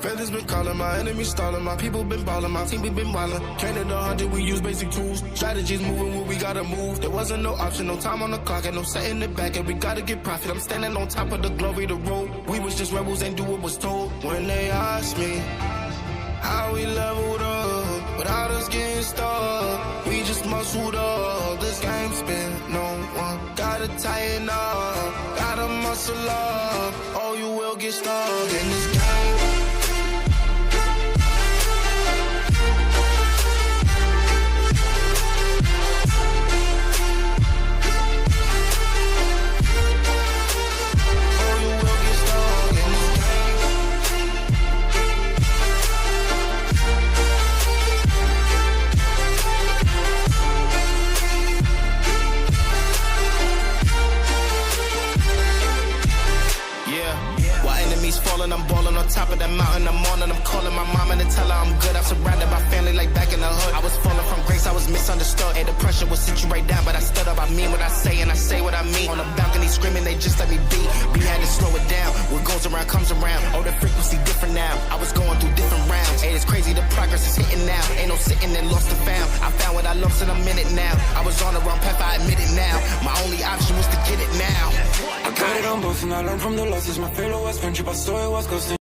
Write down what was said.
Feathers been calling, my enemies stalling, my people been balling, my team we been wildin'. Counted the 100, we use basic tools. Strategies moving where we gotta move. There wasn't no option, no time on the clock, and no setting it back, and we gotta get profit. I'm standing on top of the glory, the road. We was just rebels, ain't do what was told. When they asked me how we leveled up, without us getting stuck, we just muscled up. This game spin, no one gotta tighten up, gotta muscle up, or you will get stuck in this game. I'm balling on top of that mountain. I'm on and I'm calling my mom and tell her I'm good. I'm surrounded by family like back in the hood. I was falling from grace, I was misunderstood. Hey, the pressure will sit you right down, but I stood up. I mean what I say and I say what I mean. On the balcony screaming, they just let me be. We had to slow it down. What goes around comes around. Oh, the frequency different now. I was going through different rounds. Hey, it's crazy, the progress is hitting now. Ain't no sitting and lost and found. I found what I lost in a minute now. I was on the wrong path, I admit it now. My only option was to get it now. I got it on both and I learned from the losses. My failure was friendship, I saw it was ghosting.